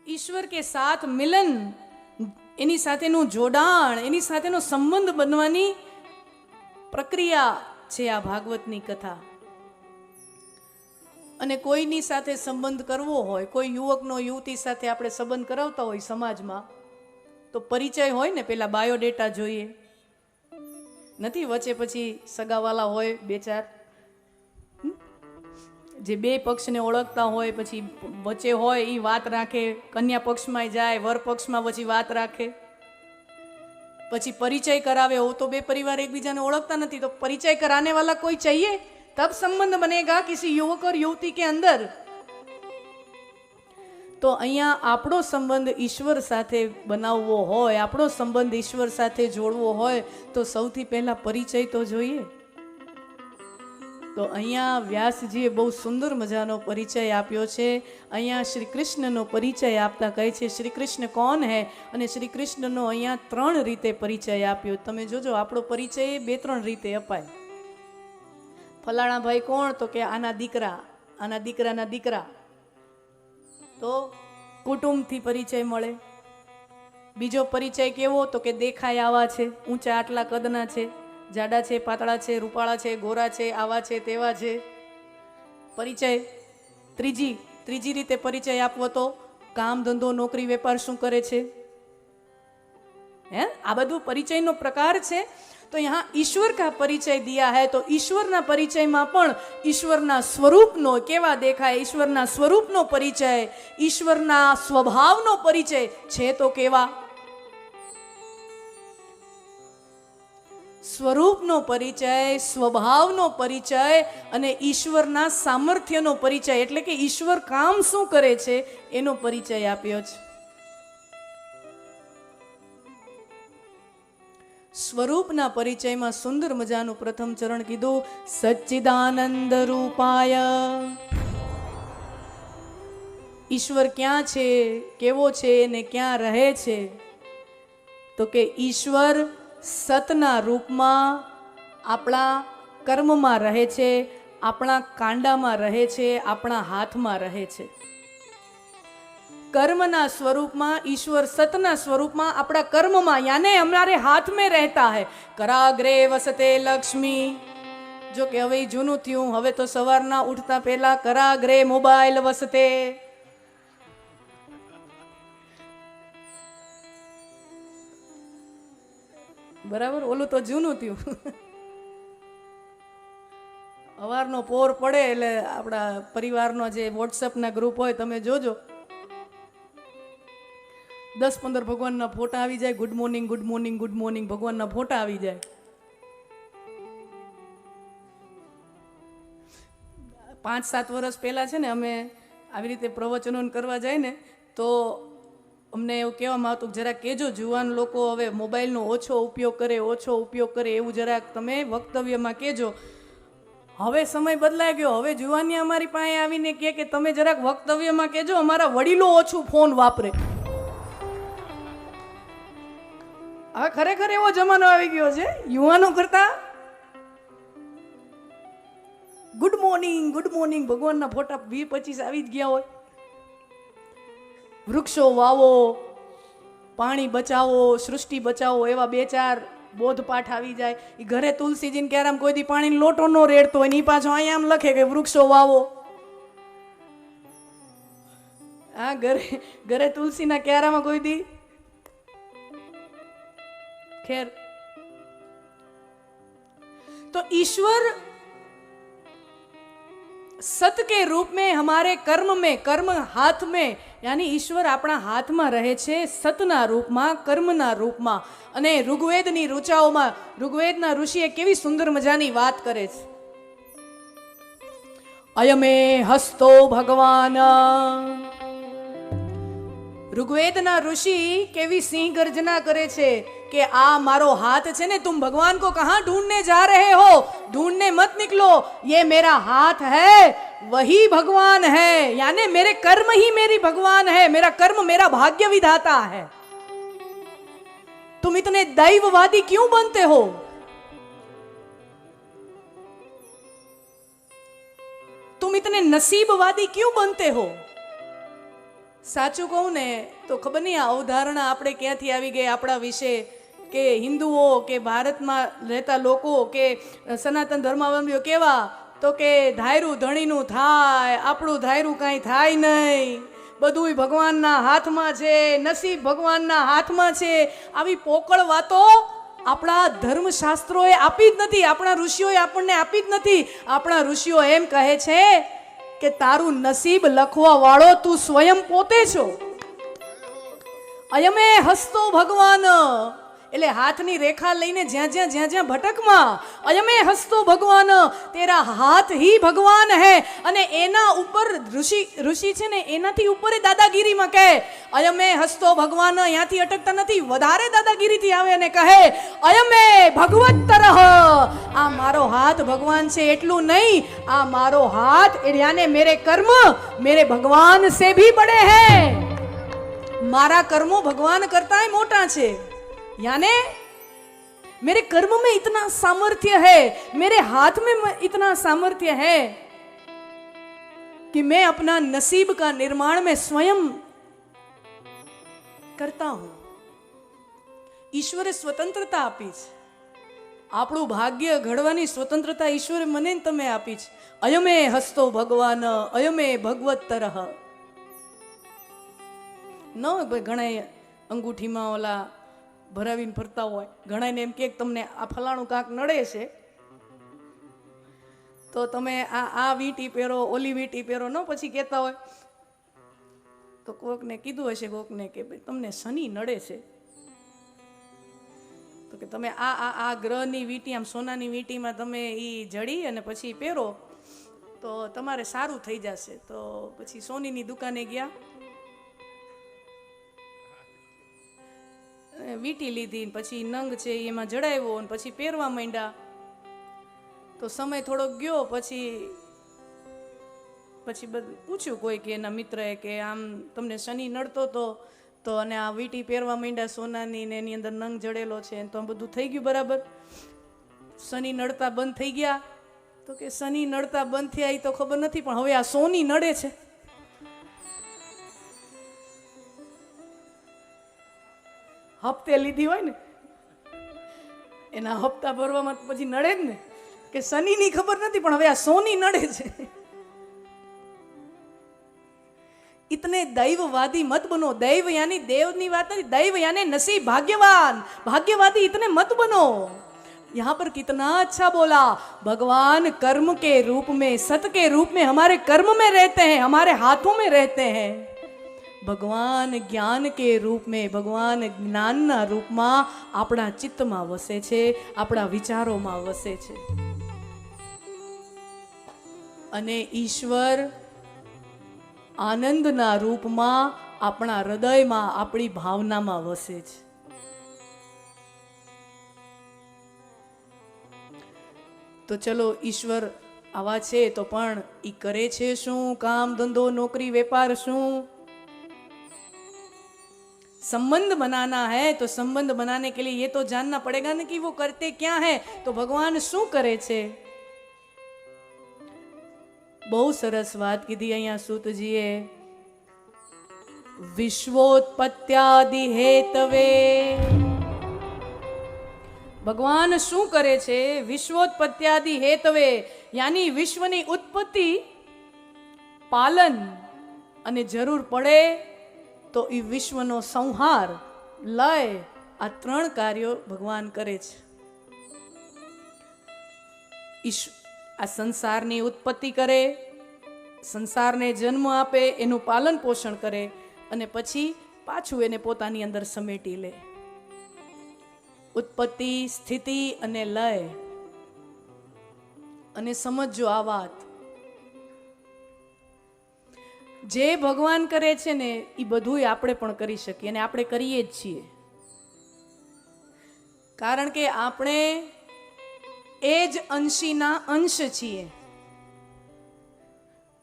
ઈશ્વર કે સાથ મિલન, એની સાથેનું જોડાણ, એની સાથેનો સંબંધ બનવાની પ્રક્રિયા છે આ ભાગવતની કથા. અને કોઈની સાથે સંબંધ કરવો હોય, કોઈ યુવકનો યુવતી સાથે આપણે સંબંધ કરાવતા હોય સમાજમાં, તો પરિચય હોય ને, પેલા બાયોડેટા જોઈએ, નથી વચ્ચે પછી સગાવાલા હોય બે ચાર, જે બે પક્ષને ઓળખતા હોય, પછી વચ્ચે હોય એ વાત રાખે, કન્યા પક્ષમાં જાય, વર પક્ષમાં પછી વાત રાખે, પછી પરિચય કરાવે. હો તો બે પરિવાર એકબીજાને ઓળખતા નથી, તો પરિચય कराने वाला कोई चाहिए, तब संबंध बनेगा किसी युवक और युवती के अंदर. તો અહીંયા આપણો સંબંધ ઈશ્વર સાથે બનાવવો હોય, આપણો સંબંધ ઈશ્વર સાથે જોડવો હોય, તો સૌથી પહેલા પરિચય તો જોઈએ. તો અહીંયા વ્યાસજીએ બહુ સુંદર મજાનો પરિચય આપ્યો છે. અહીંયા શ્રી કૃષ્ણનો પરિચય આપતા કહે છે શ્રી કૃષ્ણ કોણ હે, અને શ્રી કૃષ્ણનો અહીંયા 3 રીતે પરિચય આપ્યો. તમે જોજો, આપણો પરિચય 2-3 રીતે અપાય. ફલાણા ભાઈ કોણ, તો કે આના દીકરા, આના દીકરાના દીકરા, તો કુટુંબથી પરિચય મળે. બીજો પરિચય કેવો, તો કે દેખાય આવા છે, ઊંચા આટલા કદના છે, જાડા છે, પાતળા છે, રૂપાળા છે, ગોરા છે, આવા છે, તેવા છે. પરિચય ત્રીજી રીતે પરિચય આપવો તો કામ ધંધો નોકરી વેપાર શું કરે છે, હે, આ બધું પરિચયનો પ્રકાર છે. તો यहाँ ईश्वर का परिचय दिया है. तो ईश्वરના પરિચયમાં પણ ઈશ્વરના સ્વરૂપનો કેવા દેખાય, ઈશ્વરના સ્વરૂપનો પરિચય, ઈશ્વરના સ્વભાવનો પરિચય છે તો કેવા. સ્વરૂપનો પરિચય, સ્વભાવનો પરિચય અને ઈશ્વરના સામર્થ્યનો પરિચય, એટલે કે ઈશ્વર કામ શું કરે છે એનો પરિચય આપ્યો છે. સ્વરૂપના પરિચયમાં સુંદર મજાનું પ્રથમ ચરણ કીધું, સચ્ચિદાનંદ રૂપાય. ઈશ્વર ક્યાં છે, કેવો છે ને ક્યાં રહે છે, તો કે ઈશ્વર સતના રૂપમાં આપણા કર્મમાં રહે છે, આપણા કાંડામાં રહે છે, આપણા હાથમાં રહે છે. कर्मना स्वरूप में ईश्वर सतना स्वरूप में अपना कर्म में यानी हमारे हाथ में रहता है. कराग्रे वसते लक्ष्मी. जो कि हवे जूनू थयुं, हवे तो सवारना उठता पहला कराग्रे मोबाइल वसते. बराबर, ओलू तो जूनू थयुं. अवारनो पोर पड़े એટલે આપણા પરિવારનો જે વોટ્સએપના ગ્રુપ હોય તમે જોજો, 10-15 ભગવાનના ફોટા આવી જાય. Good morning good morning good morning ભગવાનના ફોટા આવી જાય. 5-7 વર્ષ પહેલા છે ને અમે આવી રીતે પ્રવચનો કરવા જાય ને, તો અમને એવું કહેવામાં આવતું કે જરાક કહેજો જુવાન લોકો હવે મોબાઈલનો ઓછો ઉપયોગ કરે એવું જરાક તમે વક્તવ્યમાં કહેજો. હવે સમય બદલાઈ ગયો, હવે જુવાની અમારી પાસે આવીને કહે કે તમે જરાક વક્તવ્યમાં કહેજો અમારા વડીલો ઓછું ફોન વાપરે. હવે ખરેખર એવો જમાનો આવી ગયો છે, યુવાનો કરતા ગુડ મોર્નિંગ ભગવાનના ફોટા 20-25 આવી જ ગયા હોય. વૃક્ષો વાવો, પાણી બચાવો, સૃષ્ટિ બચાવો, એવા 2-4 બોધપાઠ આવી જાય. એ ઘરે તુલસીજીને ક્યારામ કોઈ દી પાણીનો લોટો ન રેડતો હોય, એની પાછો અહીંયા આમ લખે કે વૃક્ષો વાવો. હા, ઘરે તુલસીના ક્યારામાં કોઈ દી खैर. तो ईश्वर सत के रूप में हमारे कर्म हाथ में, यानी ईश्वर अपना हाथ में रहे छे सतना रूप में, कर्मना रूप में. अने ऋग्वेदनी ऋचाओमां ऋग्वेदना ऋषिए केवी सुंदर मजानी वात करे छे. अयमे हस्तो भगवान. ऋग्वेदना ऋषि केवी सिंह गर्जना करे छे कि आ मारो हाथ छे ने, तुम भगवान को कहां ढूंढने जा रहे हो, ढूंढने मत निकलो, ये मेरा हाथ है, वही भगवान है. यानी मेरे कर्म ही मेरी भगवान है, मेरा कर्म मेरा भाग्य विधाता है. तुम इतने दैववादी क्यों बनते हो? तुम इतने नसीबवादी क्यों बनते हो? સાચું કહું ને તો ખબર નહીં આ અવધારણા આપણે ક્યાંથી આવી ગઈ આપણા વિશે, કે હિન્દુઓ કે ભારતમાં રહેતા લોકો કે સનાતન ધર્માવલંબીઓ કેવા, તો કે ધાયરું ધણીનું થાય, આપણું ધાયરું કાંઈ થાય નહીં, બધુંય ભગવાનના હાથમાં છે, નસીબ ભગવાનના હાથમાં છે. આવી પોકળ વાતો આપણા ધર્મશાસ્ત્રોએ આપી જ નથી, આપણા ઋષિઓએ આપણને આપી જ નથી. આપણા ઋષિઓ એમ કહે છે કે તારું નસીબ લખવા વાળો તું સ્વયં પોતે છો. અયમે હસ્તો ભગવાન, એટલે હાથની રેખા લઈને જ્યાં જ્યાં ભટકમાં, અયમે હસ્તો ભગવાન, તેરા હાથ હી ભગવાન હૈ. અને એના ઉપર ઋષિ છે ને એનાથી ઉપર દાદાગીરીમાં કહે અયમે હસ્તો ભગવાન, અહીંયાથી અટકતા નથી, વધારે દાદાગીરીથી આવે અને કહે અયમે ભગવત તરહ, આ મારો હાથ ભગવાન છે એટલું નહીં, આ મારો હાથ યાને મેરે કર્મ મેરે ભગવાન સે ભી બડે હૈ. મારા કર્મો ભગવાન કરતા મોટા છે. यानी मेरे कर्म में इतना सामर्थ्य है, मेरे हाथ में इतना सामर्थ्य है कि मैं अपना नसीब का निर्माण में स्वयं करता हूं. ईश्वरे स्वतंत्रता आपी છે, આપણું ભાગ્ય ઘડવાની સ્વતંત્રતા ઈશ્વરે મને તમે આપી છે. અયમે હસ્તો ભગવાન અયમે ભગવત તરહ. ન ઘણા અંગૂઠીમાં ઓલા ભરાવીને ફરતા હોય, ઘણાને એમ કે તમને આ ફલાણું કાંક નડે છે તો તમે આ વીંટી પહેરો, ઓલી વીંટી પહેરો, ન પછી કહેતા હોય તો કોકને કીધું હશે કોકને કે ભાઈ તમને શનિ નડે છે, તો કે તમે આ ગ્રહની વીંટી આમ સોનાની વીંટીમાં તમે એ જડી અને પછી પહેરો તો તમારે સારું થઈ જશે. તો પછી સોનીની દુકાને ગયા, વીંટી લીધી, પછી નંગ છે એમાં જડાવ્યો અને પછી પહેરવા માંડ્યા. તો સમય થોડોક ગયો, પછી પૂછ્યું કોઈ કે એના મિત્રએ કે આમ તમને શનિ નડતો તો અને આ વીંટી પહેરવા માંડ્યા સોનાની ને એની અંદર નંગ જડેલો છે તો આમ બધું થઈ ગયું બરાબર, શનિ નડતા બંધ થઈ ગયા? તો કે શનિ નડતા બંધ થયા એ તો ખબર નથી, પણ હવે આ સોની નડે છે. હપ્તે લીધી હોય ને એના હપ્તા ભરવામાં પછી નડે જ ને, કે શનિની ખબર નથી પણ હવે આ સોની નડે છે. इतने दैववादी मत बनो. दैव यानी देव ની વાત नहीं, दैव यानी नसीब, भाग्यवान, भाग्यवादी इतने मत बनो. यहाँ पर कितना अच्छा बोला, भगवान कर्म के रूप में, सत के रूप में हमारे कर्म में रहते हैं, हमारे हाथों में रहते हैं. ભગવાન જ્ઞાન કે રૂપ में, ભગવાન જ્ઞાનના રૂપમાં આપણા ચિત્તમાં વસે છે, આપણા વિચારોમાં વસે છે. અને ઈશ્વર આનંદના રૂપમાં આપણા હૃદયમાં, આપણી ભાવનામાં વસે છે. તો ચલો ઈશ્વર આવા છે તો પણ ઈ કરે છે શું? કામ ધંધો નોકરી વેપાર શું? संबंध बनाना है तो संबंध बनाने के लिए ये तो जानना पड़ेगा ना कि वो करते क्या है. तो भगवान शू करे छे? बहु सरस बात कीधी अहींया सूतजीए. विश्वोत्पत्त्यादि हेतवे, भगवान शू करे छे? विश्वोत्पत्त्यादि हेतवे, यानी विश्वनी उत्पत्ति, पालन અને જરૂર પડે તો એ વિશ્વનો સંહાર, લય, આ ત્રણ કાર્યો ભગવાન કરે છે. આ સંસારની ઉત્પત્તિ કરે, સંસારને જન્મ આપે, એનું પાલન પોષણ કરે અને પછી પાછું એને પોતાની અંદર સમેટી લે. ઉત્પત્તિ, સ્થિતિ અને લય. અને સમજો આ વાત, જે ભગવાન કરે છે ને એ બધું આપણે પણ કરી શકીએ અને આપણે કરીએ જ છીએ. કારણ કે આપણે એ જ અંશીના અંશ છીએ.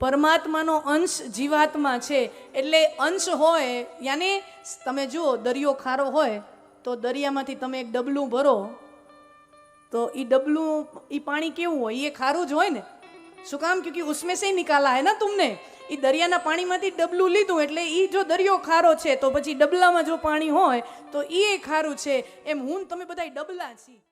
પરમાત્માનો અંશ જીવાત્મા છે. એટલે અંશ હોય, યાની તમે જુઓ દરિયો ખારો હોય તો દરિયામાંથી તમે એક ડબલું ભરો તો એ ડબલું, એ પાણી કેવું હોય? એ ખારું જ હોય ને. શું કામ? ક્योंकि उसमें से ही निकाला है ना तुमने. એ દરિયાના પાણીમાંથી ડબલું લીધું એટલે એ જો દરિયો ખારો છે તો પછી ડબલામાં જો પાણી હોય તો એ ખારું છે. એમ હું ને તમે બધા ડબલા છીએ.